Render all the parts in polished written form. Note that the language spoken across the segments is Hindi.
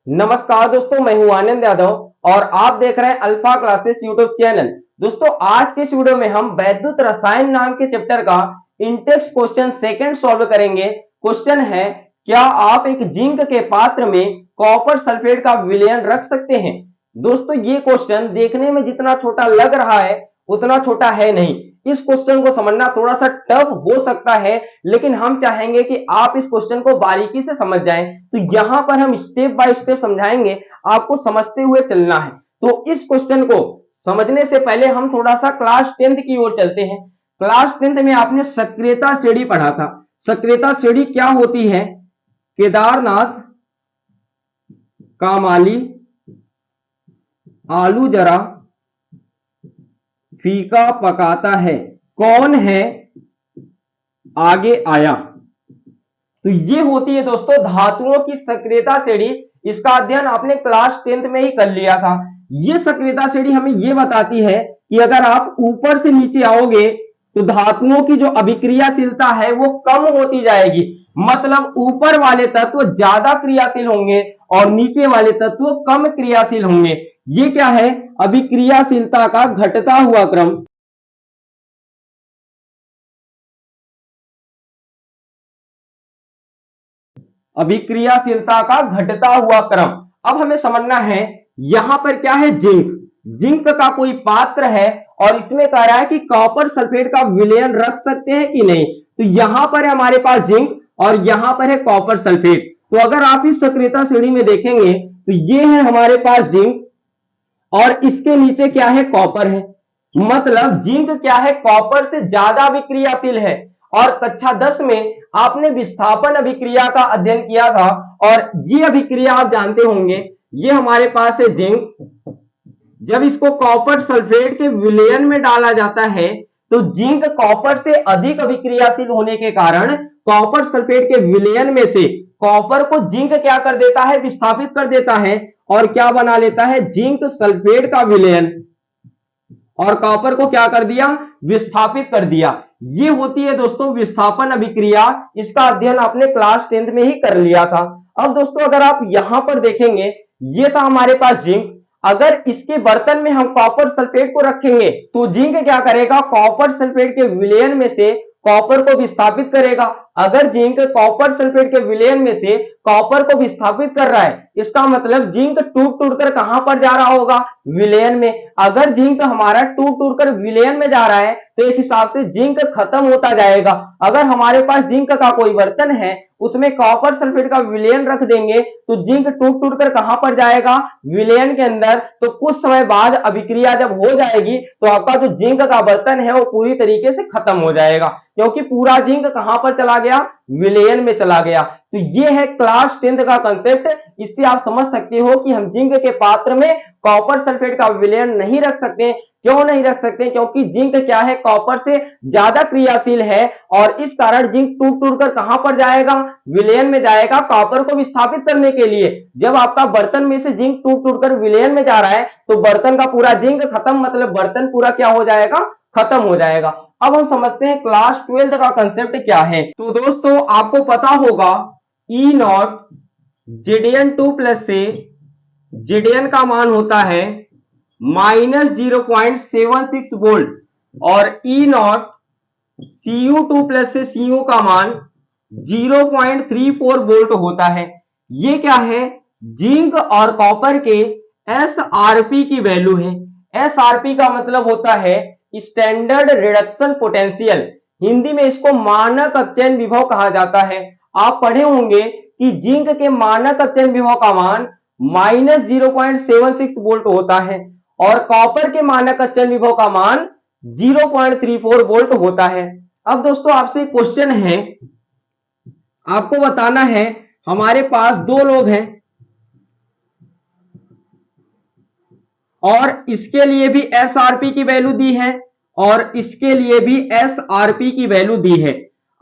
नमस्कार दोस्तों, मैं हूं आनंद यादव और आप देख रहे हैं अल्फा क्लासेस यूट्यूब चैनल। दोस्तों, आज के इस वीडियो में हम वैद्युत रसायन नाम के चैप्टर का इंटेक्स क्वेश्चन सेकंड सॉल्व करेंगे। क्वेश्चन है, क्या आप एक जिंक के पात्र में कॉपर सल्फेट का विलयन रख सकते हैं? दोस्तों, ये क्वेश्चन देखने में जितना छोटा लग रहा है उतना छोटा है नहीं। इस क्वेश्चन को समझना थोड़ा सा टफ हो सकता है, लेकिन हम चाहेंगे कि आप इस क्वेश्चन को बारीकी से समझ जाएं। तो यहां पर हम स्टेप बाय स्टेप समझाएंगे, आपको समझते हुए चलना है। तो इस क्वेश्चन को समझने से पहले हम थोड़ा सा क्लास 10th की ओर चलते हैं। क्लास 10th में आपने सक्रियता श्रेणी पढ़ा था। सक्रियता श्रेणी क्या होती है? केदारनाथ, कामाली, आलू जरा फीका पकाता है, कौन है आगे आया। तो ये होती है दोस्तों धातुओं की सक्रियता श्रेणी। इसका अध्ययन आपने क्लास 10th में ही कर लिया था। ये सक्रियता श्रेणी हमें ये बताती है कि अगर आप ऊपर से नीचे आओगे तो धातुओं की जो अभिक्रियाशीलता है वो कम होती जाएगी। मतलब ऊपर वाले तत्व ज्यादा क्रियाशील होंगे और नीचे वाले तत्व कम क्रियाशील होंगे। ये क्या है? अभिक्रियाशीलता का घटता हुआ क्रम। अभिक्रियाशीलता का घटता हुआ क्रम। अब हमें समझना है यहां पर क्या है? जिंक। जिंक का कोई पात्र है और इसमें कह रहा है कि कॉपर सल्फेट का विलयन रख सकते हैं कि नहीं। तो यहां पर है हमारे पास जिंक और यहां पर है कॉपर सल्फेट। तो अगर आप इस सक्रियता श्रेणी में देखेंगे तो ये है हमारे पास जिंक और इसके नीचे क्या है? कॉपर है। मतलब जिंक क्या है? कॉपर से ज्यादा अभिक्रियाशील है। और कक्षा 10 में आपने विस्थापन अभिक्रिया का अध्ययन किया था और ये अभिक्रिया आप जानते होंगे। ये हमारे पास है जिंक। जब इसको कॉपर सल्फेट के विलयन में डाला जाता है तो जिंक कॉपर से अधिक अभिक्रियाशील होने के कारण कॉपर सल्फेट के विलयन में से कॉपर को जिंक क्या कर देता है? विस्थापित कर देता है और क्या बना लेता है? जिंक सल्फेट का विलयन। और कॉपर को क्या कर दिया? विस्थापित कर दिया। ये होती है दोस्तों विस्थापन अभिक्रिया। इसका अध्ययन आपने क्लास 10th में ही कर लिया था। अब दोस्तों अगर आप यहां पर देखेंगे, ये था हमारे पास जिंक। अगर इसके बर्तन में हम कॉपर सल्फेट को रखेंगे तो जिंक क्या करेगा? कॉपर सल्फेट के विलयन में से कॉपर को विस्थापित करेगा। अगर जिंक कॉपर सल्फेट के विलयन में से कॉपर को विस्थापित कर रहा है, इसका मतलब जिंक टूट टूट कर कहां पर जा रहा होगा? विलयन में। अगर जिंक हमारा टूट टूट कर विलयन में जा रहा है तो एक हिसाब से जिंक खत्म होता जाएगा। अगर हमारे पास जिंक का कोई बर्तन है, उसमें कॉपर सल्फेट का विलयन रख देंगे तो जिंक टूट टूट कर कहां पर जाएगा? विलयन के अंदर। तो कुछ समय बाद अभिक्रिया जब हो जाएगी तो आपका जो जिंक का बर्तन है वो पूरी तरीके से खत्म हो जाएगा, क्योंकि पूरा जिंक कहां पर चला गया? विलयन में चला गया। तो ये है क्लास 10th का कंसेप्ट। इससे आप समझ सकते हो कि हम जिंक के पात्र में कॉपर सल्फेट का विलयन नहीं रख सकते। क्यों नहीं रख सकते? क्योंकि जिंक क्या है? कॉपर से ज्यादा क्रियाशील है और इस कारण जिंक टूट टूट कर कहां पर जाएगा? विलयन में जाएगा कॉपर को विस्थापित करने के लिए। जब आपका बर्तन में से जिंक टूट टूट कर विलयन में जा रहा है तो बर्तन का पूरा जिंक खत्म, मतलब बर्तन पूरा क्या हो जाएगा? खत्म हो जाएगा। अब हम समझते हैं क्लास 12th का कंसेप्ट क्या है। तो दोस्तों आपको पता होगा ई नॉट Zn2 प्लस से Zn का मान होता है -0.76 वोल्ट और ई नॉट Cu2 प्लस से Cu का मान 0.34 वोल्ट होता है। ये क्या है? जिंक और कॉपर के एसआरपी की वैल्यू है। एसआरपी का मतलब होता है स्टैंडर्ड रिडक्शन पोटेंशियल। हिंदी में इसको मानक अपचयन विभव कहा जाता है। आप पढ़े होंगे कि जिंक के मानक अपचयन विभव का मान -0.76 वोल्ट होता है और कॉपर के मानक अपचयन विभव का मान 0.34 वोल्ट होता है। अब दोस्तों आपसे क्वेश्चन है, आपको बताना है हमारे पास दो लोग हैं और इसके लिए भी एसआरपी की वैल्यू दी है और इसके लिए भी एसआरपी की वैल्यू दी है।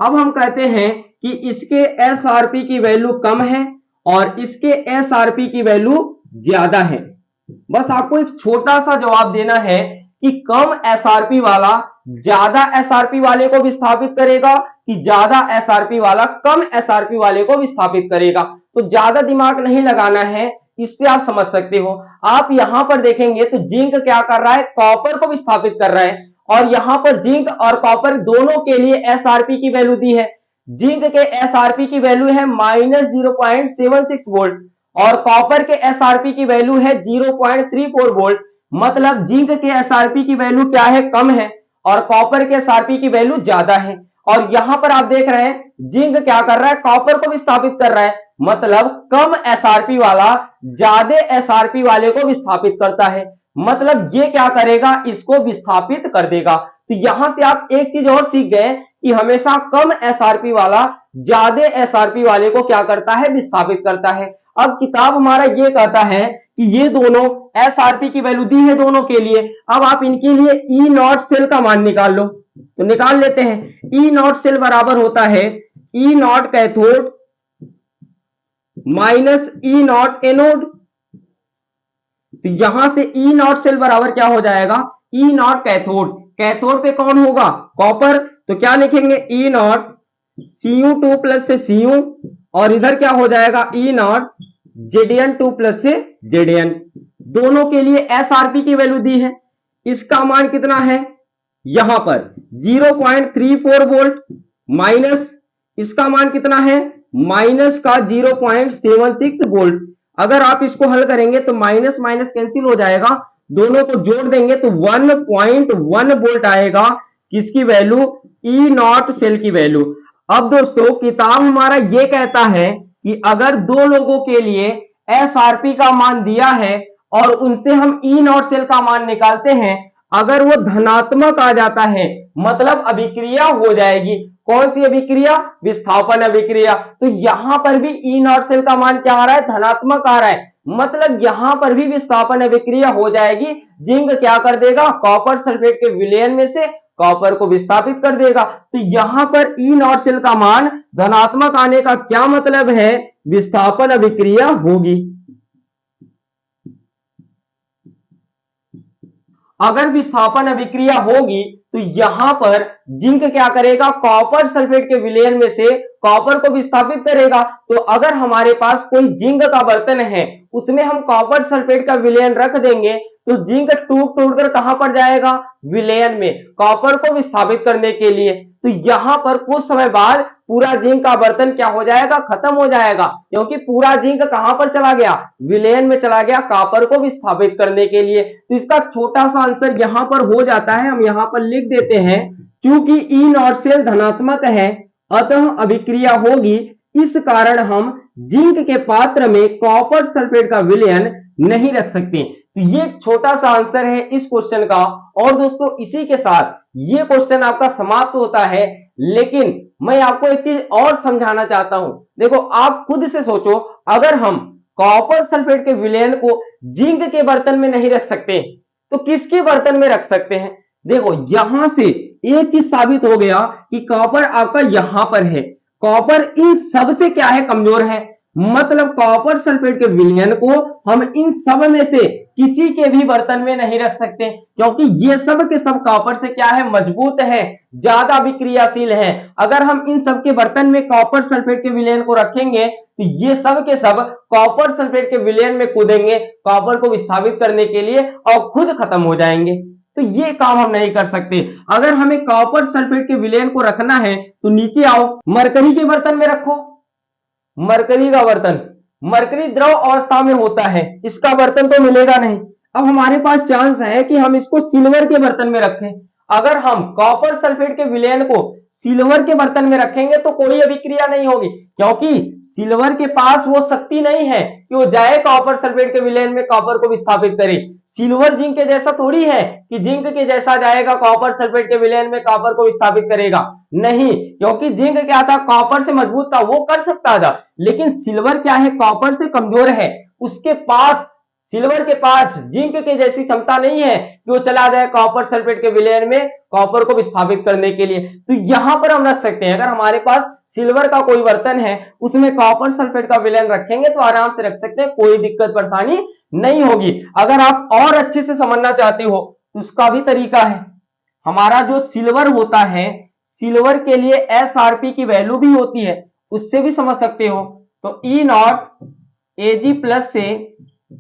अब हम कहते हैं कि इसके एसआरपी की वैल्यू कम है और इसके एसआरपी की वैल्यू ज्यादा है। बस आपको एक छोटा सा जवाब देना है कि कम एसआरपी वाला ज्यादा एसआरपी वाले को विस्थापित करेगा कि ज्यादा एसआरपी वाला कम एसआरपी वाले को विस्थापित करेगा। तो ज्यादा दिमाग नहीं लगाना है, इससे आप समझ सकते हो। आप यहां पर देखेंगे तो जिंक क्या कर रहा है, कॉपर को विस्थापित कर रहा है, और यहां पर जिंक और कॉपर दोनों के लिए एसआरपी की वैल्यू दी है। जिंक के एसआरपी की वैल्यू है -0.76 वोल्ट और कॉपर के एसआरपी की वैल्यू है 0.34 वोल्ट। मतलब जिंक के एसआरपी की वैल्यू क्या है, कम है, और कॉपर के एसआरपी की वैल्यू ज्यादा है। और यहां पर आप देख रहे हैं जिंक क्या कर रहा है, कॉपर को विस्थापित कर रहा है। मतलब कम एसआरपी वाला ज्यादा एसआरपी वाले को विस्थापित करता है। मतलब ये क्या करेगा, इसको विस्थापित कर देगा। तो यहां से आप एक चीज और सीख गए कि हमेशा कम एसआरपी वाला ज्यादा एसआरपी वाले को क्या करता है, विस्थापित करता है। अब किताब हमारा ये कहता है कि ये दोनों एसआरपी की वैल्यू दी है दोनों के लिए। अब आप इनके लिए ई नॉट सेल का मान निकाल लो, तो निकाल लेते हैं। ई नॉट सेल बराबर होता है E naught cathode minus E naught anode. तो यहां से ई नॉट सेल बराबर क्या हो जाएगा, ई नॉट कैथोड। कैथोड पे कौन होगा, कॉपर, तो क्या लिखेंगे ई नॉट Cu2 प्लस से Cu, और इधर क्या हो जाएगा ई नॉट Zn2 प्लस से Zn। दोनों के लिए एसआरपी की वैल्यू दी है। इसका मान कितना है, यहां पर 0.34 वोल्ट माइनस इसका मान कितना है, माइनस का 0.76 वोल्ट। अगर आप इसको हल करेंगे तो माइनस माइनस कैंसिल हो जाएगा, दोनों को जोड़ देंगे तो 1.1 वोल्ट आएगा। किसकी वैल्यू, ई नॉट सेल की वैल्यू। अब दोस्तों किताब हमारा ये कहता है कि अगर दो लोगों के लिए एसआरपी का मान दिया है और उनसे हम ई नॉट सेल का मान निकालते हैं, अगर वो धनात्मक आ जाता है मतलब अभिक्रिया हो जाएगी। कौन सी अभिक्रिया, विस्थापन अभिक्रिया। तो यहां पर भी ई नॉट सेल का मान क्या आ रहा है, धनात्मक आ रहा है। मतलब यहां पर भी विस्थापन अभिक्रिया हो जाएगी। जिंक क्या कर देगा, कॉपर सल्फेट के विलयन में से कॉपर को विस्थापित कर देगा। तो यहां पर ई नॉट सेल का मान धनात्मक आने का क्या मतलब है, विस्थापन अभिक्रिया होगी। अगर विस्थापन अभिक्रिया होगी तो यहां पर जिंक क्या करेगा, कॉपर सल्फेट के विलयन में से कॉपर को विस्थापित करेगा। तो अगर हमारे पास कोई जिंक का बर्तन है, उसमें हम कॉपर सल्फेट का विलयन रख देंगे तो जिंक टूट टूट कर कहां पर जाएगा, विलयन में, कॉपर को विस्थापित करने के लिए। तो यहां पर कुछ समय बाद पूरा जिंक का बर्तन क्या हो जाएगा, खत्म हो जाएगा, क्योंकि पूरा जिंक कहां पर चला गया, विलयन में चला गया कॉपर को विस्थापित करने के लिए। तो इसका छोटा सा आंसर यहां पर हो जाता है, हम यहां पर लिख देते हैं, क्योंकि ई नॉट सेल धनात्मक है अतः अभिक्रिया होगी, इस कारण हम जिंक के पात्र में कॉपर सल्फेट का विलयन नहीं रख सकते। तो ये छोटा सा आंसर है इस क्वेश्चन का। और दोस्तों इसी के साथ ये क्वेश्चन आपका समाप्त होता है। लेकिन मैं आपको एक चीज और समझाना चाहता हूं। देखो आप खुद से सोचो, अगर हम कॉपर सल्फेट के विलयन को जिंक के बर्तन में नहीं रख सकते तो किसके बर्तन में रख सकते हैं। देखो यहां से एक चीज साबित हो गया कि कॉपर आपका यहां पर है, कॉपर इन सब से क्या है, कमजोर है। मतलब कॉपर सल्फेट के विलयन को हम इन सब में से किसी के भी बर्तन में नहीं रख सकते, क्योंकि ये सब के सब कॉपर से क्या है, मजबूत है, ज्यादा विक्रियाशील है। अगर हम इन सब के बर्तन में कॉपर सल्फेट के विलयन को रखेंगे तो ये सब के सब कॉपर सल्फेट के विलयन में कूदेंगे कॉपर को विस्थापित करने के लिए और खुद खत्म हो जाएंगे। तो ये काम हम नहीं कर सकते। अगर हमें कॉपर सल्फेट के विलयन को रखना है तो नीचे आओ, मरकरी के बर्तन में रखो। मरकरी का बर्तन, मरकरी द्रव अवस्था में होता है, इसका बर्तन तो मिलेगा नहीं। अब हमारे पास चांस है कि हम इसको सिल्वर के बर्तन में रखें। अगर हम कॉपर सल्फेट के विलयन को सिल्वर के बर्तन में रखेंगे तो कोई अभिक्रिया नहीं होगी, क्योंकि सिल्वर के पास वो शक्ति नहीं है कि वो जाए कॉपर सल्फेट के विलयन में कॉपर को विस्थापित करे। सिल्वर जिंक के जैसा थोड़ी है कि जिंक के जैसा जाएगा कॉपर सल्फेट के विलयन में कॉपर को विस्थापित करेगा, नहीं, क्योंकि जिंक क्या था, कॉपर से मजबूत था, वो कर सकता था। लेकिन सिल्वर क्या है, कॉपर से कमजोर है, उसके पास, सिल्वर के पास जिंक के जैसी क्षमता नहीं है कि वो चला जाए कॉपर सल्फेट के विलयन में कॉपर को विस्थापित करने के लिए। तो यहां पर हम रख सकते हैं, अगर हमारे पास सिल्वर का कोई बर्तन है उसमें कॉपर सल्फेट का विलयन रखेंगे तो आराम से रख सकते हैं, कोई दिक्कत परेशानी नहीं होगी। अगर आप और अच्छे से समझना चाहते हो तो उसका भी तरीका है। हमारा जो सिल्वर होता है, सिल्वर के लिए एसआरपी की वैल्यू भी होती है, उससे भी समझ सकते हो। तो ई नॉट Ag प्लस से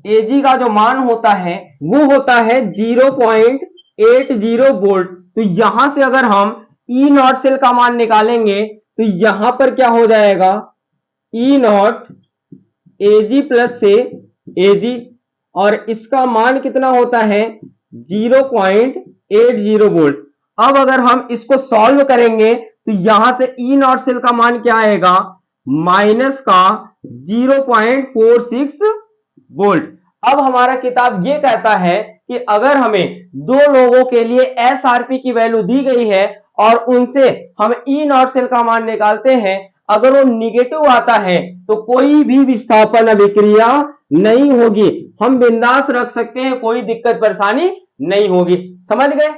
Ag का जो मान होता है वो होता है 0.80 वोल्ट। तो यहां से अगर हम ई नॉट सेल का मान निकालेंगे तो यहां पर क्या हो जाएगा, ई नॉट Ag प्लस से Ag, और इसका मान कितना होता है 0.80 वोल्ट। अब अगर हम इसको सॉल्व करेंगे तो यहां से ई नॉट सेल का मान क्या आएगा, माइनस का 0.46 वोल्ट। अब हमारा किताब ये कहता है कि अगर हमें दो लोगों के लिए एसआरपी की वैल्यू दी गई है और उनसे हम ई नॉट सेल का मान निकालते हैं, अगर वो निगेटिव आता है तो कोई भी विस्थापन अभिक्रिया नहीं होगी, हम बिंदास रख सकते हैं, कोई दिक्कत परेशानी नहीं होगी। समझ गए।